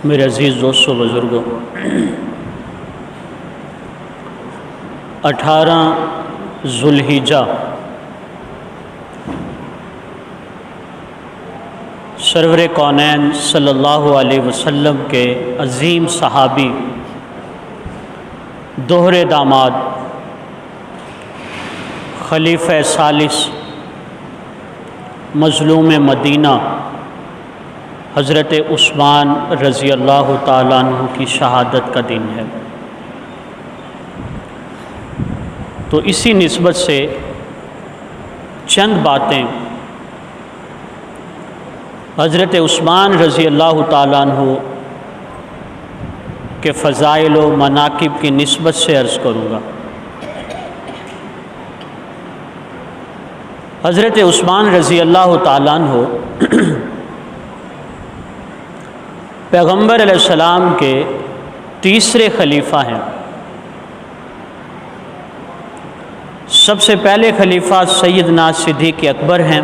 میرے عزیز دوستوں بزرگوں، 18 ذوالحجہ سرور کونین صلی اللہ علیہ وسلم کے عظیم صحابی، دوہرے داماد، خلیفہ ثالث، مظلوم مدینہ حضرت عثمان رضی اللہ تعالیٰ عنہ کی شہادت کا دن ہے۔ تو اسی نسبت سے چند باتیں حضرت عثمان رضی اللہ تعالیٰ عنہ کے فضائل و مناقب کی نسبت سے عرض کروں گا۔ حضرت عثمان رضی اللہ تعالیٰ عنہ پیغمبر علیہ السلام کے تیسرے خلیفہ ہیں۔ سب سے پہلے خلیفہ سیدنا صدیق اکبر ہیں،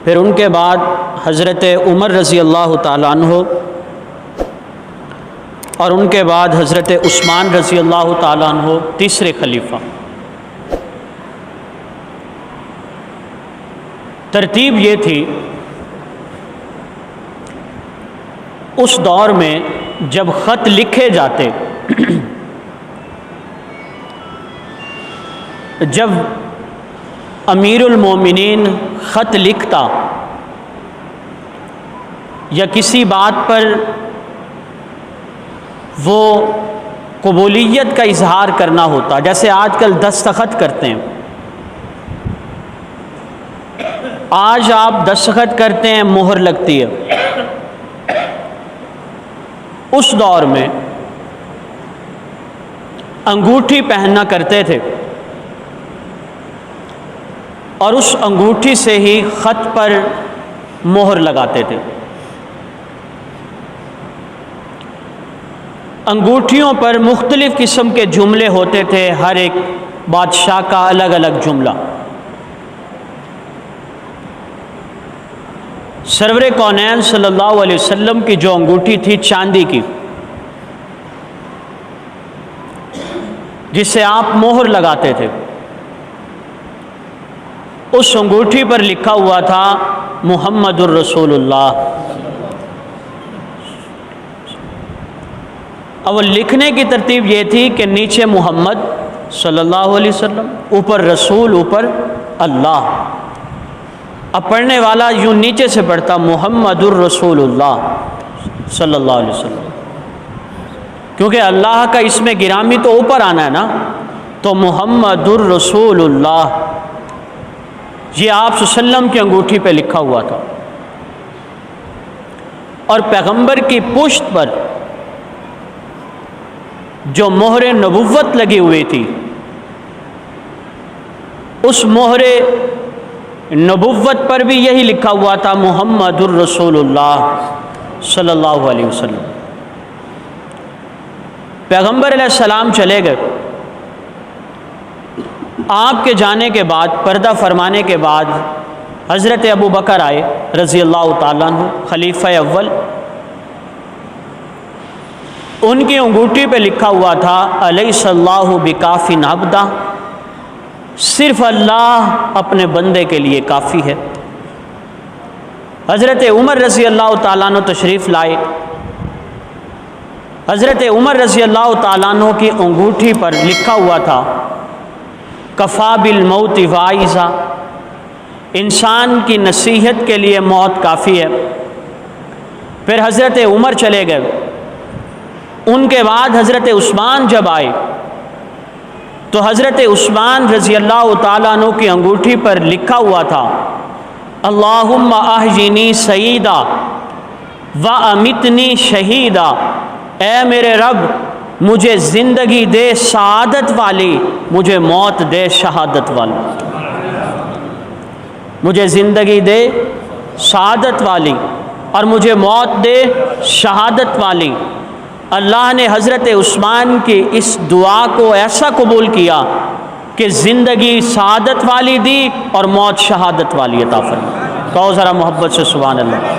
پھر ان کے بعد حضرت عمر رضی اللہ تعالیٰ عنہ، اور ان کے بعد حضرت عثمان رضی اللہ تعالیٰ عنہ تیسرے خلیفہ۔ ترتیب یہ تھی، اس دور میں جب خط لکھے جاتے، جب امیر المومنین خط لکھتا یا کسی بات پر وہ قبولیت کا اظہار کرنا ہوتا، جیسے آج کل دستخط کرتے ہیں، آج آپ دستخط کرتے ہیں، مہر لگتی ہے، اس دور میں انگوٹھی پہننا کرتے تھے، اور اس انگوٹھی سے ہی خط پر مہر لگاتے تھے۔ انگوٹھیوں پر مختلف قسم کے جملے ہوتے تھے، ہر ایک بادشاہ کا الگ الگ جملہ۔ سرور کونین صلی اللہ علیہ وسلم کی جو انگوٹھی تھی چاندی کی، جس سے آپ مہر لگاتے تھے، اس انگوٹھی پر لکھا ہوا تھا محمد الرسول اللہ۔ اول لکھنے کی ترتیب یہ تھی کہ نیچے محمد صلی اللہ علیہ وسلم، اوپر رسول، اوپر اللہ۔ اب پڑھنے والا یوں نیچے سے پڑھتا محمد الرسول اللہ صلی اللہ علیہ وسلم، کیونکہ اللہ کا اسم گرامی تو اوپر آنا ہے نا، تو محمد الرسول اللہ یہ آپ صلی اللہ علیہ وسلم کی انگوٹھی پہ لکھا ہوا تھا، اور پیغمبر کی پشت پر جو مہر نبوت لگی ہوئی تھی، اس مہر نبوت پر بھی یہی لکھا ہوا تھا محمد الرسول اللہ صلی اللہ علیہ وسلم۔ پیغمبر علیہ السلام چلے گئے، آپ کے جانے کے بعد، پردہ فرمانے کے بعد، حضرت ابو بکر آئے رضی اللہ تعالیٰ عنہ، خلیفہ اول۔ ان کی انگوٹھی پہ لکھا ہوا تھا الیس اللہ بکاف عبدہ، صرف اللہ اپنے بندے کے لیے کافی ہے۔ حضرت عمر رضی اللہ تعالیٰ عنہ تشریف لائے، حضرت عمر رضی اللہ تعالیٰ عنہ کی انگوٹھی پر لکھا ہوا تھا کفا بالموت واعظا، انسان کی نصیحت کے لیے موت کافی ہے۔ پھر حضرت عمر چلے گئے، ان کے بعد حضرت عثمان جب آئے تو حضرت عثمان رضی اللہ تعالیٰ عنہ کی انگوٹھی پر لکھا ہوا تھا اللہم احیینی سعیدا وامتنی شہیدا، اے میرے رب مجھے زندگی دے سعادت والی، مجھے موت دے شہادت والی، مجھے زندگی دے سعادت والی اور مجھے موت دے شہادت والی۔ اللہ نے حضرت عثمان کی اس دعا کو ایسا قبول کیا کہ زندگی سعادت والی دی اور موت شہادت والی عطا فرمائی۔ کہو ذرا محبت سے سبحان اللہ۔